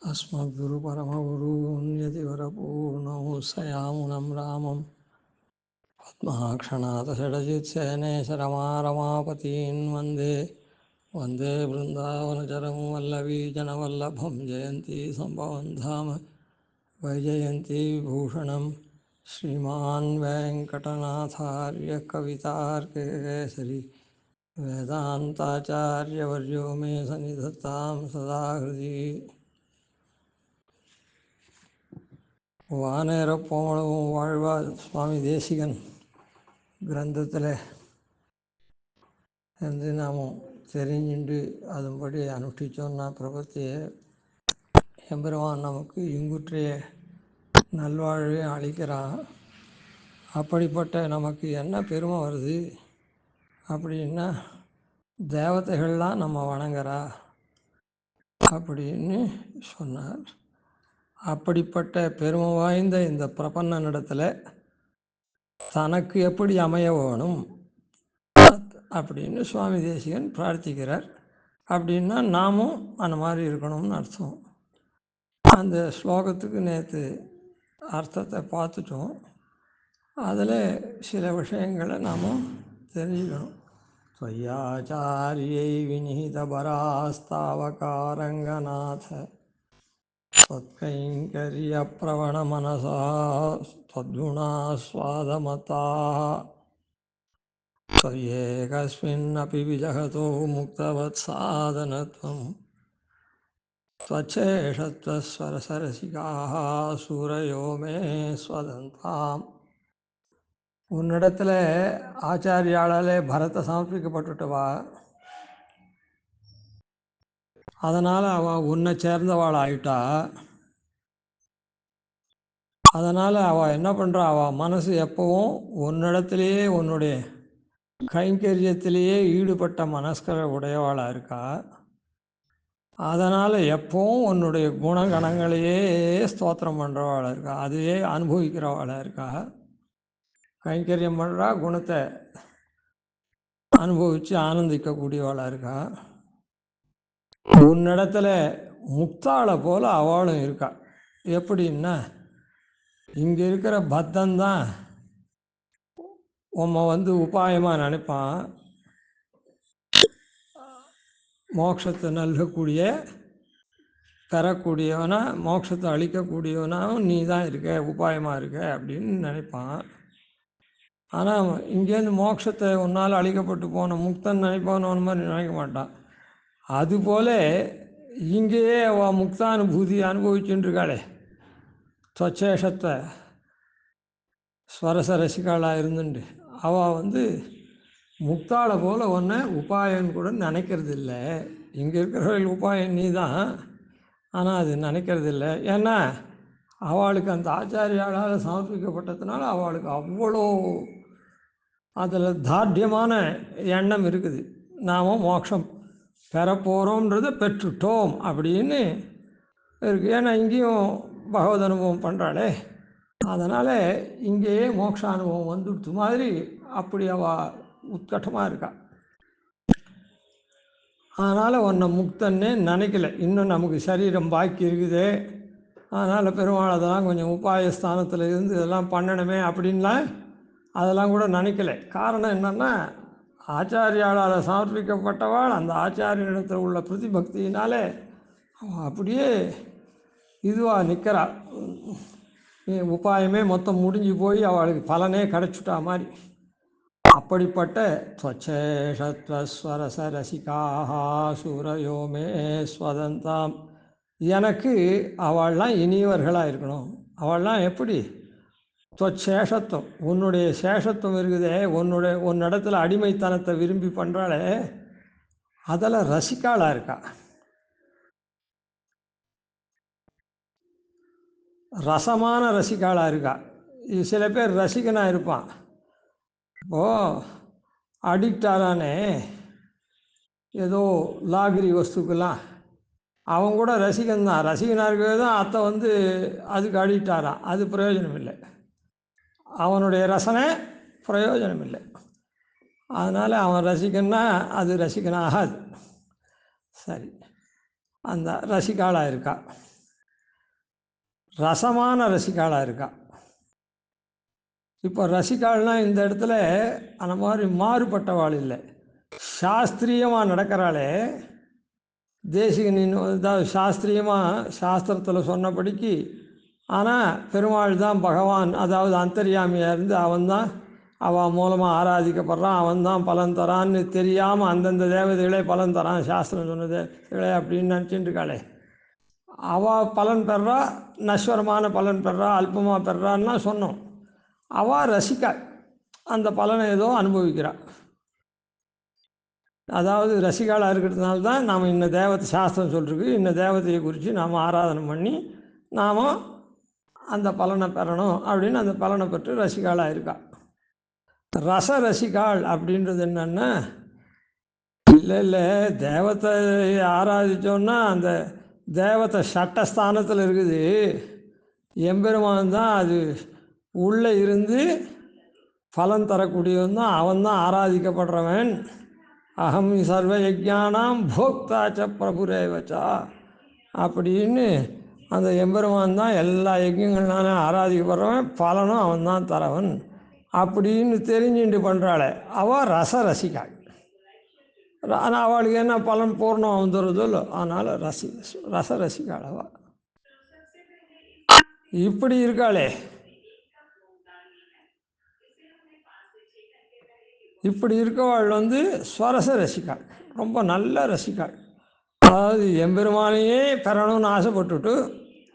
अस्मद्गुरुपरमगुरून्यतिवरपूर्णौ सयामुनं रामं पद्माक्षणाथषडजित्सेनेशरमारमापतीन् वन्दे वृन्दावनचरं वल्लवीजनवल्लभं जयन्ती सम्भवं धाम वैजयन्ती विभूषणं श्रीमान् वेङ्कटनाथार्य कवितार्किकेसरी वेदान्ताचार्यवर्यो मे सन्निधत्तां सदा हृदि வானேரப்போமளவும் வாழ்வார் சுவாமி தேசிகன் கிரந்தத்தில் இருந்து நாம் தெரிஞ்சுண்டு அதன்படி அனுஷ்டித்தோம்னா பிரபத்தியை எம்பெருமான் நமக்கு இங்குற்றிய நல்வாழ்வை அளிக்கிறான். அப்படிப்பட்ட நமக்கு என்ன பெருமை வருது அப்படின்னா, தேவதைகள்லாம் நம்ம வணங்குறா அப்படின்னு சொன்னார். அப்படிப்பட்ட பெருமை வாய்ந்த இந்த பிரபன்னனிடத்தில் தனக்கு எப்படி அமைய வேணும் அப்படின்னு சுவாமி தேசிகன் பிரார்த்திக்கிறார். அப்படின்னா நாமும் அந்த மாதிரி இருக்கணும்னு அர்த்தம். அந்த ஸ்லோகத்துக்கு நேற்று அர்த்தத்தை பார்த்துட்டோம். அதில் சில விஷயங்களை நாம் தெரிஞ்சுக்கணும். त्वय्याचार्यै विनिहितपरास्तावकारङ्गनाथ त्वत्कैङ्कर्यप्रवणमनसा त्वद्गुणास्वादमताः त्वय्येकस्मिन्नपि विजहतो मुक्तवत्सादनत्वं त्वच्छेषत्वस्वरसरसिकाः सूरयो मे स्वदन्ताम्. உன்னிடத்தில் ஆச்சாரியாளாலே பரத்தை சமர்ப்பிக்கப்பட்டுட்டவா, அதனால் அவள் உன்னை சேர்ந்தவாள் ஆயிட்டா. அதனால் அவள் என்ன பண்ணுறா, அவள் மனசு எப்பவும் உன்னிடத்திலேயே உன்னுடைய கைங்கரியத்திலேயே ஈடுபட்ட மனஸ்கரை உடையவாளாக இருக்கா. அதனால் எப்பவும் உன்னுடைய குணகணங்களையே ஸ்தோத்திரம் பண்ணுறவாளாக இருக்கா, அதையே அனுபவிக்கிறவாளாக இருக்கா. கைங்கரியம் பண்ணுறா, குணத்தை அனுபவித்து ஆனந்திக்கக்கூடியவாளாக இருக்கா. உன்னிடத்தில் முக்தாளை போல் அவளும் இருக்கா. எப்படின்னா, இங்கே இருக்கிற பத்தந்தான் உம்மை உபாயமாக நினைப்பான். மோட்சத்தை நல்கக்கூடிய பெறக்கூடியவனா, மோட்சத்தை அளிக்கக்கூடியவனாகவும் நீ தான் இருக்க, உபாயமாக இருக்க அப்படின்னு நினைப்பான். ஆனால் இங்கேருந்து மோட்சத்தை உன்னால் அளிக்கப்பட்டு போன முக்தன் நினைப்பானவன் மாதிரி நினைக்க மாட்டான். அதுபோல் இங்கேயே அவள் முக்தானுபூதி அனுபவிச்சுட்டு இருக்காளே, ஸ்வச்சேஷத்தை ஸ்வரச ரசிகாளாக இருந்துண்டு அவள் முக்தாளை போல் ஒன்றை உபாயன்னு கூட நினைக்கிறது இல்லை. இங்கே இருக்கிறவர்கள் உபாயம் நீ தான், ஆனால் அது நினைக்கிறது இல்லை. ஏன்னா அவளுக்கு அந்த ஆச்சாரியாளால் சமர்ப்பிக்கப்பட்டதுனால அவளுக்கு அவ்வளோ அதில் தார்டியமான எண்ணம் இருக்குது. நாம் மோட்சம் பெறப்போகிறோன்றதை பெற்றுட்டோம் அப்படின்னு இருக்குது. ஏன்னா இங்கேயும் பகவத் அனுபவம் பண்ணுறாளே, அதனால் இங்கேயே மோட்ச அனுபவம் வந்துடுத்து மாதிரி அப்படி அவள் உத்கட்டமாக இருக்கா. அதனால் உன்னை முக்தன்னே நினைக்கல. இன்னும் நமக்கு சரீரம் பாக்கி இருக்குது, அதனால் பெருமாள் அதெல்லாம் கொஞ்சம் உபாய ஸ்தானத்தில் இருந்து இதெல்லாம் பண்ணணுமே அப்படின்லாம் அதெல்லாம் கூட நினைக்கல. காரணம் என்னென்னா, ஆச்சாரியாளால் சமர்ப்பிக்கப்பட்டவாள் அந்த ஆச்சாரியனிடத்தில் உள்ள பிரதிபக்தியினாலே அப்படியே இதுவாக நிற்கிறா. உபாயமே மொத்தம் முடிஞ்சு போய் அவளுக்கு பலனே கிடச்சுட்டா மாதிரி. அப்படிப்பட்ட त्वच्छेषत्वस्वरस रसिकाः सूरयो मे स्वदन्ताம். எனக்கு அவள்லாம் இனியவர்களாக இருக்கணும். அவள்லாம் எப்படி? त्वच्छेषत्वம், உன்னுடைய சேஷத்துவம் இருக்குதே, உன்னிடத்தில் அடிமைத்தனத்தை விரும்பி பண்ணுறாளே, அதில் ரசிக்காளாக இருக்கா. ரசமான ரசிக்காளாக இருக்கா. சில பேர் ரசிகனாக இருப்பான். இப்போது அடிக்ட் ஆகிறானே ஏதோ லாகிரி வஸ்துக்கெல்லாம், அவன் கூட ரசிகன்தான். ரசிகனாக இருக்கவே தான் அத்தை அதுக்கு அடிக்ட் ஆகிறான். அது பிரயோஜனம் இல்லை, அவனுடைய ரசனை பிரயோஜனம் இல்லை. அதனால் அவன் ரசிகன்னா அது ரசிகனாகாது. சரி, அந்த ரசிகாளாக இருக்கா. ரசமான ரசிகாளாக இருக்கா. இப்போ ரசிகாள்னால் இந்த இடத்துல அந்த மாதிரி மாறுபட்டவாள் இல்லை, சாஸ்திரியமாக நடக்கிறாளே. தேசிகனின் அதாவது சாஸ்திரியமாக சாஸ்திரத்தில் சொன்னபடிக்கு. ஆனால் பெருமாள் தான் பகவான், அதாவது அந்தர்யாமியாக இருந்து அவன்தான் அவன் மூலமாக ஆராதிக்கப்படுறான், அவன்தான் பலன் தரான்னு தெரியாமல் அந்தந்த தேவதைகளே பலன் தரான் சாஸ்திரம் சொன்னதே அப்படின்னு நினச்சிட்டு இருக்காளே. அவள் பலன் பெறா, நஸ்வரமான பலன் பெறா, அல்பமாக பெறான்னா சொன்னோம். அவள் ரசிக்கா, அந்த பலனை ஏதோ அனுபவிக்கிறாள். அதாவது ரசிகாளாக இருக்கிறதுனால தான் நாம் இந்த தேவத்தை சாஸ்திரம் சொல்லிருக்கு, இந்த தேவதையை குறித்து நாம் ஆராதனை பண்ணி நாம் அந்த பலனை பெறணும் அப்படின்னு அந்த பலனை பெற்று ரசிகாளாக இருக்கா. ரச ரசிகாள் அப்படின்றது என்னென்னா, இல்லை தேவத்தை ஆராதித்தோன்னா அந்த தேவத்தை சட்டஸ்தானத்தில் இருக்குது, எம்பெருமான் தான் அது உள்ளே இருந்து பலன் தரக்கூடியவன் தான், அவன் தான் ஆராதிக்கப்படுறவன். அகம் சர்வ யஜ்ஞானாம் போக்தாச்ச பிரபுரேவச்சா அப்படின்னு அந்த எம்பெருமான் தான் எல்லா யஜ்யங்கள்னாலும் ஆராதிக்கப்படுறவன், பலனும் அவன் தான் தரவன் அப்படின்னு தெரிஞ்சுட்டு பண்ணுறாளே அவள் ரச ரசிக்காள். ஆனால் அவளுக்கு என்ன பலன் பூர்ணம் வந்துடுறதோ இல்லை, அதனால் ரச ரசிக்காள் அவள். இப்படி இருக்காளே, இப்படி இருக்கவாள் ஸ்வரச ரசிக்காள், ரொம்ப நல்ல ரசிக்காள். அதாவது எம்பெருமானையே பெறணும்னு ஆசைப்பட்டுட்டு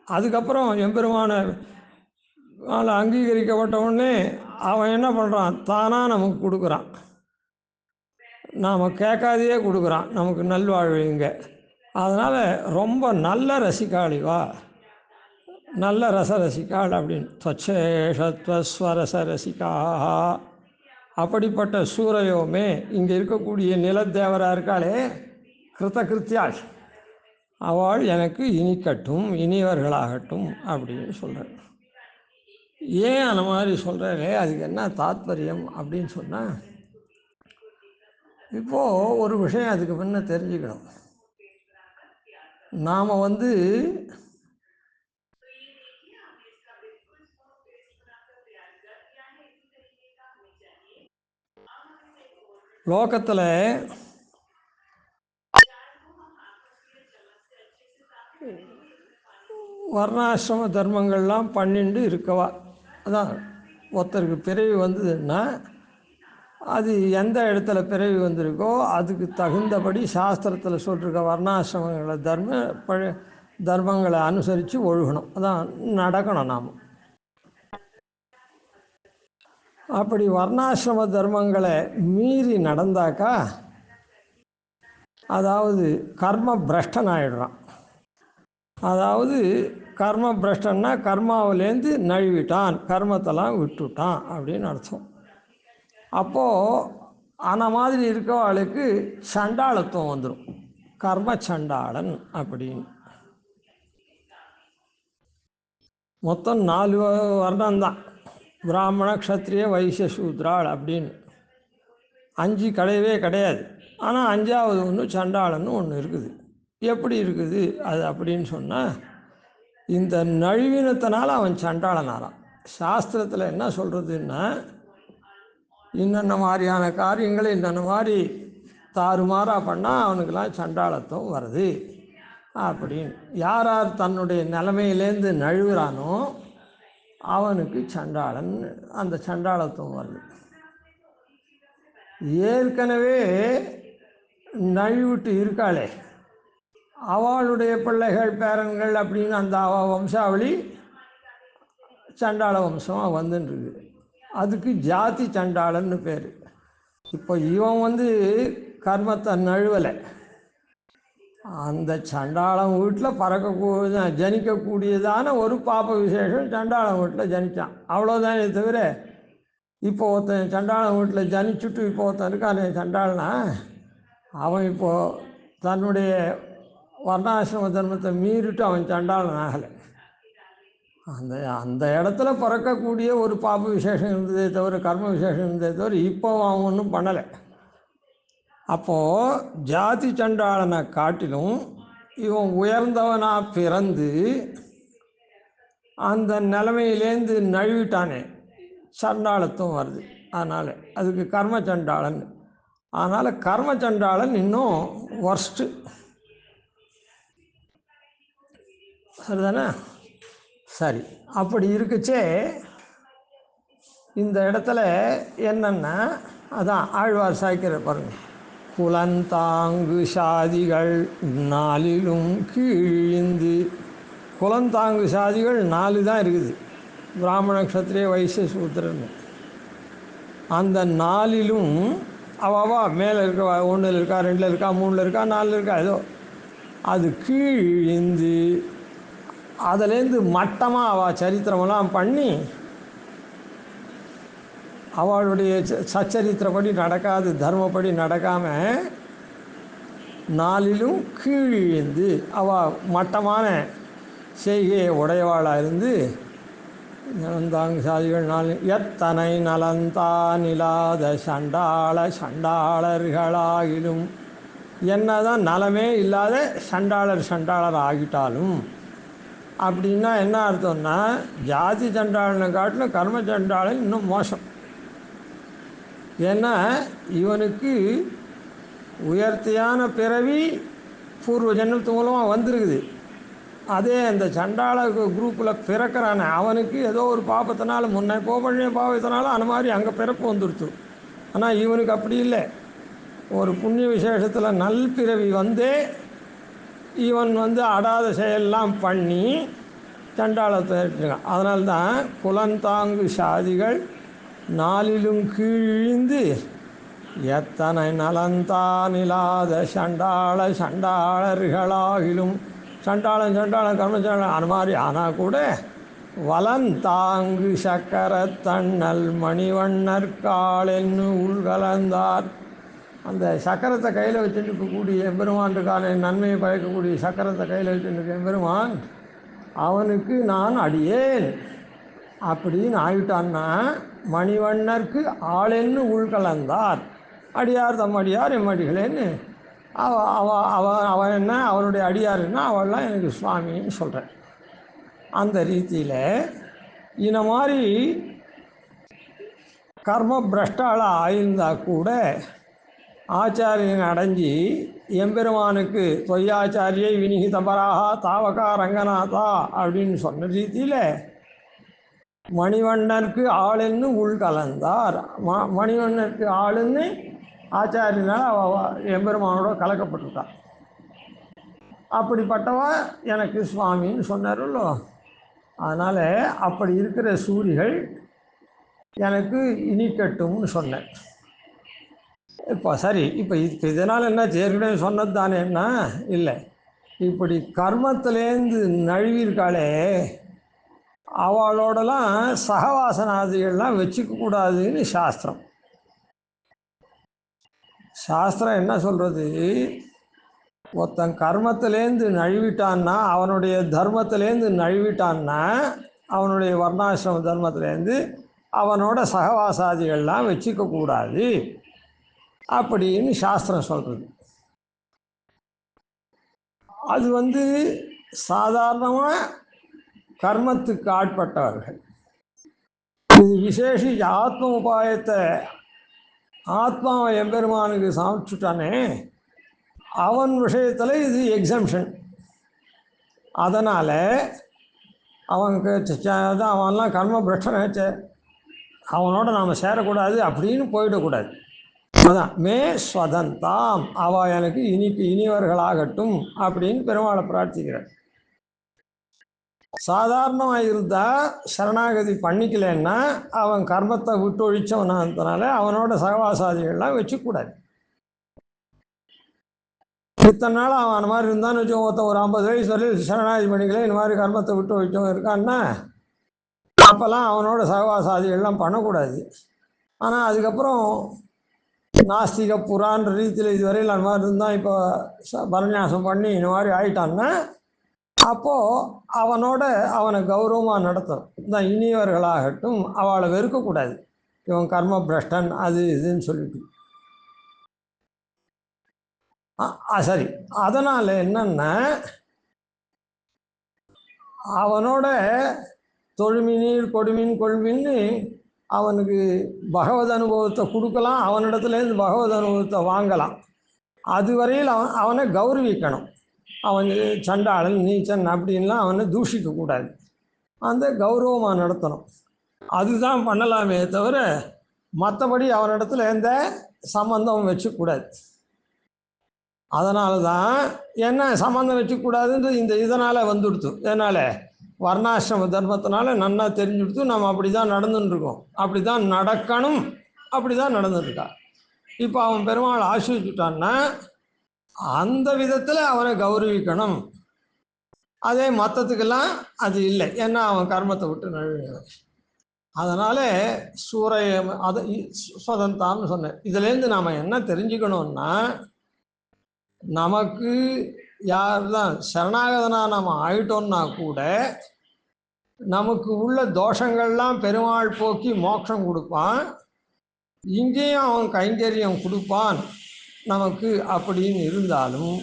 அதுக்கப்புறம் எம்பெருமானை அங்கீகரிக்கப்பட்ட உடனே அவன் என்ன பண்ணுறான், தானாக நமக்கு கொடுக்குறான், நாம் கேட்காதையே கொடுக்குறான் நமக்கு நல்வாழ்வுங்க. அதனால் ரொம்ப நல்ல ரசிக்காளிவா, நல்ல ரச ரசிக்காள் அப்படின்னு. தொச்சேஷத்வஸ்வரச ரசிகா, அப்படிப்பட்ட சூரையோமே இங்கே இருக்கக்கூடிய நிலத்தேவராக இருக்காளே கிருத்தியாள், அவள் எனக்கு இனிக்கட்டும், இனியவர்களாகட்டும் அப்படின்னு சொல்கிறேன். ஏன் அந்த மாதிரி சொல்கிறே, அதுக்கு என்ன தாத்பரியம் அப்படின்னு சொன்னால், இப்போது ஒரு விஷயம் அதுக்கு முன்ன தெரிஞ்சுக்கணும். நாம் லோகத்தில் வர்ணாசிரம தர்மங்கள்லாம் பண்ணிட்டு இருக்கவா. அதான் ஒருத்தருக்கு பிறவி வந்ததுன்னா அது எந்த இடத்துல பிறவி வந்திருக்கோ அதுக்கு தகுந்தபடி சாஸ்திரத்தில் சொல்லிருக்க வர்ணாசிரமங்களை தர்மங்களை அனுசரித்து ஒழுகணும், அதான் நடக்கணும் நாம். அப்படி வர்ணாசிரம தர்மங்களை மீறி நடந்தாக்கா அதாவது கர்ம பிரஷ்டன் ஆகிடுறான். அதாவது கர்ம பிரஷ்டன்னா கர்மாவிலேருந்து நழுவிட்டான், கர்மத்தெல்லாம் விட்டுட்டான் அப்படின்னு அர்த்தம். அப்போது அந்த மாதிரி இருக்கவாளுக்கு சண்டாளத்துவம் வந்துடும், கர்ம சண்டாளன் அப்படின்னு. மொத்தம் 4 வர்ணம்தான், பிராமண க்ஷத்ரிய வைசிய சூத்ராள் அப்படின்னு 5 கிடையவே கிடையாது. ஆனால் 5ஆவது ஒன்று சண்டாளன்னு ஒன்று இருக்குது. எப்படி இருக்குது அது அப்படின்னு சொன்னால், இந்த நழுவினத்தினால் அவன் சண்டாளனாரான். சாஸ்திரத்தில் என்ன சொல்கிறதுன்னா, இன்னென்ன மாதிரியான காரியங்களை இன்னென்ன மாதிரி தாறுமாறாக பண்ணால் அவனுக்கெல்லாம் சண்டாளத்துவம் வருது அப்படின்னு. யார் யார் தன்னுடைய நிலைமையிலேருந்து நழுவுறானோ அவனுக்கு சண்டாளன், அந்த சண்டாளத்துவம் வருது. ஏற்கனவே நழுவிட்டு இருக்காளே அவளுடைய பிள்ளைகள் பேரன்கள் அப்படின்னு அந்த வம்சாவளி சண்டாள வம்சமாக வந்துட்டுருக்கு. அதுக்கு ஜாதி சண்டாளன்னு பேர். இப்போ இவன் கர்மத்தை நழுவலை, அந்த சண்டாளம் வீட்டில் ஜனிக்கக்கூடியதான ஒரு பாப்ப விசேஷம் சண்டாளம் வீட்டில் ஜனித்தான், அவ்வளோதானே தவிர இப்போ ஒருத்தன் சண்டாளம் வீட்டில் ஜனிச்சுட்டு இப்போ ஒருத்தன் இருக்கானே சண்டாளனா, அவன் இப்போது தன்னுடைய வர்ணாசிரம தர்மத்தை மீறிட்டு அவன் சண்டாளன் ஆகலை. அந்த இடத்துல பிறக்கக்கூடிய ஒரு பாப விசேஷம் இருந்ததே தவிர, கர்ம விசேஷம் இருந்ததே தவிர இப்போ அவன் ஒன்றும் பண்ணலை. அப்போது ஜாதி சண்டாளனை காட்டிலும் இவன் உயர்ந்தவனாக பிறந்து அந்த நிலைமையிலேருந்து நழுவிட்டானே, சண்டாளத்துவம் வருது. அதனால் அதுக்கு கர்மச்சண்டாளன். அதனால் கர்மச்சண்டாளன் இன்னும் ஒர்ஸ்ட்டு. சரிதானே? சரி, அப்படி இருக்குச்சே இந்த இடத்துல என்னென்னா, அதான் ஆழ்வார் சாய்க்கிற பாருங்க, குலந்தாங்கு சாதிகள் நாலிலும் கீழிந்து. குலந்தாங்கு சாதிகள் 4 தான் இருக்குது, பிராமண க்ஷத்ரிய வைசிய சூத்திரன்னு. அந்த 4லும் அவா மேலே இருக்க 1 இருக்கா, 2 இருக்கா, 3 இருக்கா, 4 இருக்கா, ஏதோ அது கீழிந்து அதுலேருந்து மட்டமாக அவள் சரித்திரமெல்லாம் பண்ணி அவளுடைய சச்சரித்திரப்படி நடக்காது, தர்மப்படி நடக்காமல் 4லும் கீழிந்து அவள் மட்டமான செய்கையை உடையவாளாக இருந்து நலந்தாங்கு சாதிகள் 4 எத்தனை நலந்தா நிலாத சண்டாளர்களாகிலும், என்னதான் நலமே இல்லாத சண்டாளர் ஆகிட்டாலும். அப்படின்னா என்ன அர்த்தம்னா, ஜாதி சண்டாளனை காட்டிலும் கர்ம சண்டாளன் இன்னும் மோசம். ஏன்னா இவனுக்கு உயர்த்தியான பிறவி பூர்வ ஜென்மத்து மூலமாக வந்திருக்குது. அதே அந்த சண்டாள குரூப்பில் பிறக்கிறானே அவனுக்கு ஏதோ ஒரு பாப்பத்தினால முன்னே போபழிய பாவத்தினால அந்த மாதிரி அங்கே பிறப்பு வந்துடுத்து. ஆனால் இவனுக்கு அப்படி இல்லை, ஒரு புண்ணிய விசேஷத்தில் நல்பிறவி வந்தே இவன் அடாத செயலெல்லாம் பண்ணி சண்டாளத்தை ஏற்றிருக்கான். அதனால்தான் குலந்தாங்கு சாதிகள் 4லும் கீழிந்து எத்தனை நலந்தா நிலாத சண்டாளர்களாகிலும். சண்டாளன் கர்மச்சண்டாளன் அந்த மாதிரி ஆனால் கூட வலந்தாங்கு சக்கர தண்ணல் மணிவண்ணற்காலென்னு உள்கலந்தார். அந்த சக்கரத்தை கையில் வச்சுட்டு இருக்கக்கூடிய எம்பெருமானுக்கான நன்மையை பயக்கக்கூடிய சக்கரத்தை கையில் வச்சுட்டு இருக்க எம்பெருமான் அவனுக்கு நான் அடியேன் அப்படின்னு ஆயிட்டான்னா, மணிவண்ணருக்கு ஆளென்னு உள்கலந்தார். அடியார் தம் அடியார் எம்மடிகளேன்னு அவன் என்ன அவனுடைய அடியாருன்னா அவள்லாம் எனக்கு சுவாமின்னு சொல்கிறேன். அந்த ரீதியில் இந்த மாதிரி கர்ம பிரஷ்டாளாக ஆயிருந்தால் கூட ஆச்சாரியன் அடைஞ்சி எம்பெருமானுக்கு தொய்யாச்சாரியை வினிகிதபராகா தாவகா ரங்கநாதா அப்படின்னு சொன்ன ரீதியில் மணிவண்ணனுக்கு ஆளுன்னு உள்கலந்தார். மணிவண்ணனுக்கு ஆளுன்னு ஆச்சாரியனால் எம்பெருமானோட கலக்கப்பட்டிருக்கா. அப்படிப்பட்டவ எனக்கு சுவாமின்னு சொன்னாரല്ലോ. அதனால் அப்படி இருக்கிற சூரிகள் எனக்கு இனிக்கட்டும்னு சொன்னேன். இப்போ சரி, இப்போ இதனால் என்ன ஏற்கனவே சொன்னது தானேன்னா இல்லை, இப்படி கர்மத்திலேருந்து நழுவிருக்காளே அவளோடலாம் சகவாசனாதிகள்லாம் வச்சுக்கக்கூடாதுன்னு சாஸ்திரம். சாஸ்திரம் என்ன சொல்கிறது, ஒருத்தன் கர்மத்திலேருந்து நழுவிட்டான்னா, அவனுடைய தர்மத்திலேருந்து நழுவிட்டான்னா, அவனுடைய வர்ணாசிரம தர்மத்திலேருந்து அவனோட சகவாசாதிகள்லாம் வச்சுக்கக்கூடாது அப்படின்னு சாஸ்திரம் சொல்கிறது. அது சாதாரணமாக கர்மத்துக்கு ஆட்பட்டவர்கள். இது விசேஷி ஆத்ம உபாயத்தை ஆத்மாவை எம்பெருமானுக்கு சமைச்சுட்டானே அவன் விஷயத்தில் இது எக்ஸம்ஷன். அதனால் அவன்லாம் கர்ம பிரஷ்டனாச்சே, அவனோட நாம் சேரக்கூடாது அப்படின்னு போயிடக்கூடாது. அதான் மே ஸ்வதந்தாம், அவள் எனக்கு இனிவர்களாகட்டும் அப்படின்னு பெருமாளை பிரார்த்திக்கிறார். சாதாரணமாக இருந்தால் சரணாகதி பண்ணிக்கலன்னா அவன் கர்மத்தை விட்டு ஒழிச்சவனால அவனோட சகவாசாதிகள்லாம் வச்சுக்கூடாது. இத்தனை நாள் அவன் அந்த மாதிரி இருந்தான்னு வச்சு ஒருத்தன் ஒரு 50 வயசு வரையும் சரணாகதி பண்ணிக்கல இந்த மாதிரி கர்மத்தை விட்டு ஒழிச்சவன் இருக்கான்னா அப்போல்லாம் அவனோட சகவாசாதிகள்லாம் பண்ணக்கூடாது. ஆனால் அதுக்கப்புறம் நாஸ்திக புறான்ற ரீதியில் இதுவரையில் அந்த மாதிரி இருந்தால் இப்போ பரநியாசம் பண்ணி இந்த மாதிரி ஆயிட்டான்னா அப்போது அவனோட அவனை கௌரவமாக நடத்தும். இந்த இனியவர்களாகட்டும், அவளை வெறுக்கக்கூடாது, இவன் கர்ம பிரஷ்டன் அது இதுன்னு சொல்லிட்டு. சரி, அதனால் என்னன்னா அவனோட தொழுமினீர் கொடுமின் கொள்மின்னு அவனுக்கு பகவத் அனுபவத்தை கொடுக்கலாம், அவனிடத்துலேருந்து பகவத் அனுபவத்தை வாங்கலாம். அதுவரையில் அவனை கௌரவிக்கணும். அவன் சண்டாளன் நீச்சன் அப்படின்லாம் அவனை தூஷிக்கக்கூடாது, அந்த கௌரவமாக நடத்தணும். அதுதான் பண்ணலாமே தவிர மற்றபடி அவனிடத்துல எந்த சம்பந்தம் வச்சுக்கூடாது. அதனால தான் என்ன சம்பந்தம் வச்சுக்கூடாதுன்றது இதனால் வந்துடுத்து. இதனால் வர்ணாசிரம தர்மத்தினால நன்னா தெரிஞ்சுடுத்து. நம்ம அப்படி தான் நடந்துட்டுருக்கோம், அப்படி தான் நடக்கணும், அப்படி தான் நடந்துட்டுருக்கா. இப்போ அவன் பெருமாள் ஆசிரிச்சுட்டான்னா அந்த விதத்தில் அவனை கௌரவிக்கணும். அதே மற்றத்துக்கெல்லாம் அது இல்லை, ஏன்னா அவன் கர்மத்தை விட்டு நழுவினவன். அதனால் சூரிய அதை சுதந்தான்னு சொன்னேன். இதுலேருந்து நாம் என்ன தெரிஞ்சுக்கணும்னா, நமக்கு யார் தான் சரணாகதனாக நம்ம ஆயிட்டோம்னா கூட நமக்கு உள்ள தோஷங்கள்லாம் பெருமாள் போக்கி மோட்சம் கொடுப்பான். இங்கேயும் அவன் கைங்கரியம் கொடுப்பான் நமக்கு. அப்படின்னு இருந்தாலும்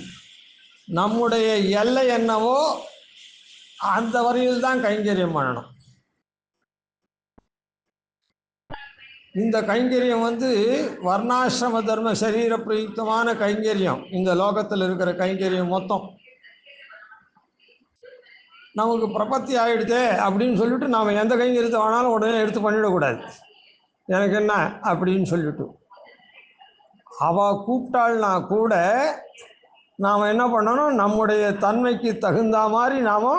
நம்முடைய எல்லை என்னவோ அந்த வரையில் தான் கைங்கரியம் பண்ணணும். இந்த கைங்கரியம் வர்ணாசிரம தர்ம சரீர பிரயுக்தமான கைங்கரியம். இந்த லோகத்தில் இருக்கிற கைங்கரியம் மொத்தம் நமக்கு பிரபத்தி ஆகிடுதே அப்படின்னு சொல்லிட்டு நாம் எந்த கைங்கரியத்தை வேணாலும் உடனே எடுத்து பண்ணிடக்கூடாது. எனக்கு என்ன அப்படின்னு சொல்லிட்டு அவள் கூப்பிட்டாள்னா கூட நாம் என்ன பண்ணணும், நம்முடைய தன்மைக்கு தகுந்த மாதிரி நாம்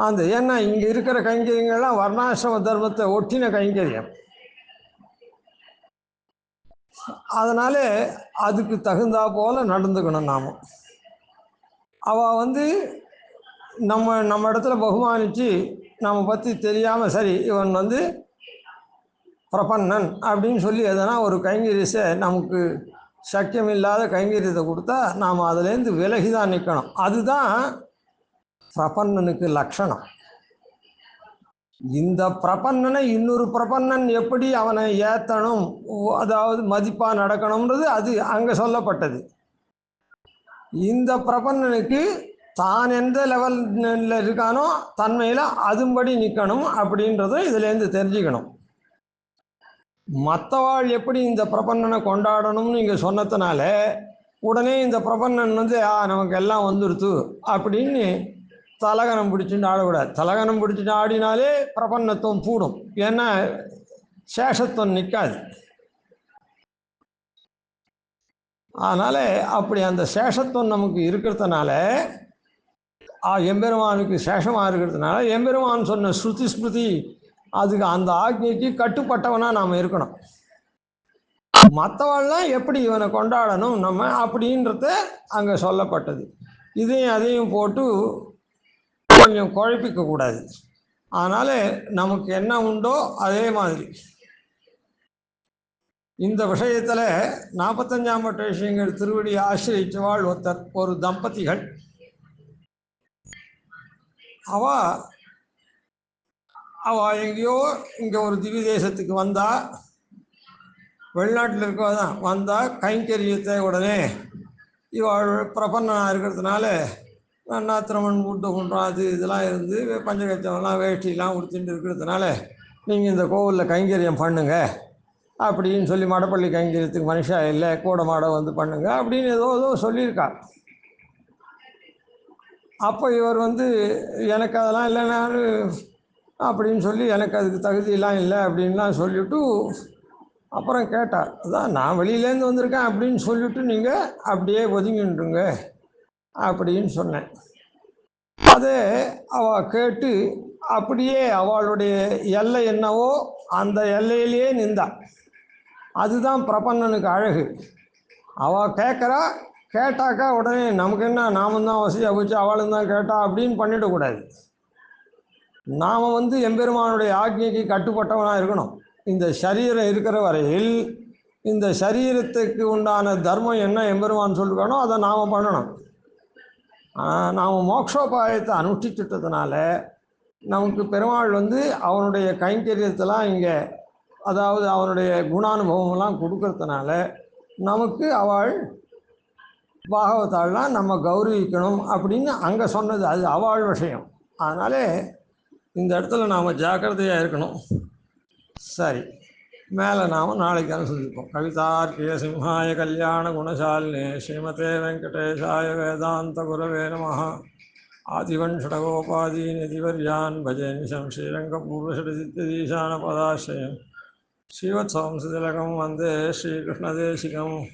அந்த ஏன்னா இங்கே இருக்கிற கைங்கரியங்கள்லாம் வர்ணாசிரம தர்மத்தை ஒட்டின கைங்கரியம். அதனால அதுக்கு தகுந்தா போல நடந்துக்கணும். நாம் அவள் நம்ம இடத்துல பகுமானித்து நம்ம பற்றி தெரியாமல் சரி இவன் பிரபன்னன் அப்படின்னு சொல்லி எதனா ஒரு கைங்கரியத்தை நமக்கு சக்கியம் இல்லாத கைங்கரியத்தை கொடுத்தா நாம் அதுலேருந்து விலகி தான் நிற்கணும். அதுதான் பிரபன்னனுக்கு லட்சணம். இந்த பிரபன்னனை இன்னொரு பிரபன்னன் எப்படி அவனை ஏற்றணும், அதாவது மதிப்பாக நடக்கணும்ன்றது அது அங்கே சொல்லப்பட்டது. இந்த பிரபன்னனுக்கு தான் எந்த லெவலில் இருக்கானோ தன்மையில் அதுபடி நிற்கணும் அப்படின்றதும் இதுலேருந்து தெரிஞ்சுக்கணும். மற்றவாள் எப்படி இந்த பிரபன்னனை கொண்டாடணும்னு இங்கே சொன்னதுனால உடனே இந்த பிரபன்னன் நமக்கு எல்லாம் வந்துடுத்து அப்படின்னு தலகனம் பிடிச்சிட்டு ஆடக்கூடாது. தலகனம் பிடிச்சிட்டு ஆடினாலே பிரபன்னத்துவம் கூடும், ஏன்னா சேஷத்துவம் நிற்காது. அதனால் அப்படி அந்த சேஷத்துவம் நமக்கு இருக்கிறதுனால எம்பெருமானுக்கு சேஷமாக இருக்கிறதுனால எம்பெருமான் சொன்ன ஸ்ருதி ஸ்மிருதி அதுக்கு அந்த ஆக்ஞைக்கு கட்டுப்பட்டவனாக நாம் இருக்கணும். மற்றவாள்லாம் எப்படி இவனை கொண்டாடணும் நம்ம அப்படின்றத அங்கே சொல்லப்பட்டது. இதையும் அதையும் போட்டு கொஞ்சம் குழப்பிக்கக்கூடாது. அதனால் நமக்கு என்ன உண்டோ அதே மாதிரி இந்த விஷயத்தில் 45ஆம் பட்ட விஷயங்கள் திருவடி ஆசிரியச்சவாள் ஒரு தம்பதிகள். அவள் எங்கேயோ இங்கே ஒரு திவ்ய தேசத்துக்கு வந்தா, வெளிநாட்டில் இருக்கதான் வந்தா, கைங்கரியத்தை உடனே இவள் பிரபன்னனாக இருக்கிறதுனால நன்னாத்திரமன் மூட்டை குன்றம் அது இதெல்லாம் இருந்து பஞ்சகச்சமெல்லாம் வேஷ்டிலாம் உடுத்திட்டு இருக்கிறதுனால நீங்கள் இந்த கோவிலில் கைங்கரியம் பண்ணுங்க அப்படின்னு சொல்லி மடப்பள்ளி கைங்கரியத்துக்கு மனுஷா இல்லை கூட மாட பண்ணுங்க அப்படின்னு ஏதோ சொல்லியிருக்கா. அப்போ இவர் எனக்கு அதெல்லாம் இல்லைன்னா அப்படின்னு சொல்லி எனக்கு அதுக்கு தகுதியெல்லாம் இல்லை அப்படின்லாம் சொல்லிவிட்டு அப்புறம் கேட்டார். அதான் நான் வெளியிலேருந்து வந்திருக்கேன் அப்படின்னு சொல்லிவிட்டு நீங்கள் அப்படியே ஒதுங்கின்றுங்க அப்படின்னு சொன்னேன். அதே அவள் கேட்டு அப்படியே அவளுடைய எல்லை என்னவோ அந்த எல்லையிலேயே நின்றா. அதுதான் பிரபன்னனுக்கு அழகு. அவள் கேட்குறா, கேட்டாக்கா உடனே நமக்கு என்ன நாமும் தான் வசதியாக போச்சு அவளும் தான் கேட்டா அப்படின்னு பண்ணிடக்கூடாது. நாம் எம்பெருமானுடைய ஆக்ஞைக்கு கட்டுப்பட்டவனாக இருக்கணும். இந்த சரீரம் இருக்கிற வரையில் இந்த சரீரத்துக்கு உண்டான தர்மம் என்ன எம்பெருமான் சொல்லிருக்கானோ அதை நாம் பண்ணணும். நாம் மோட்சோபாயத்தை அனுஷ்டிச்சுட்டதுனால நமக்கு பெருமாள் அவனுடைய கைங்கரியத்தெல்லாம் இங்கே அதாவது அவனுடைய குணானுபவமெல்லாம் கொடுக்கறதுனால நமக்கு அவள் பாகவதாள்லாம் நம்ம கௌரவிக்கணும் அப்படின்னு அங்கே சொன்னது. அது அவள் விஷயம். அதனாலே இந்த இடத்துல நாம் ஜாக்கிரதையாக இருக்கணும். சரி, மேலே நாம் நாளைக்கு அனுசரிப்போம். கவிதார்க்கிய சிம்ஹாய கல்யாண குணசாலினே ஸ்ரீமதே வெங்கடேஷாய வேதாந்த குரவே நமः. ஆதிவன்ஷடகோபாதீனிதிவர்யான் பஜே நிஷம் ஸ்ரீரங்கபூர்வஷடசித்ததீசானபதாश्रयम्. श्रीवत्संसतिलकं वन्दे श्रीकृष्णदेशिकम्.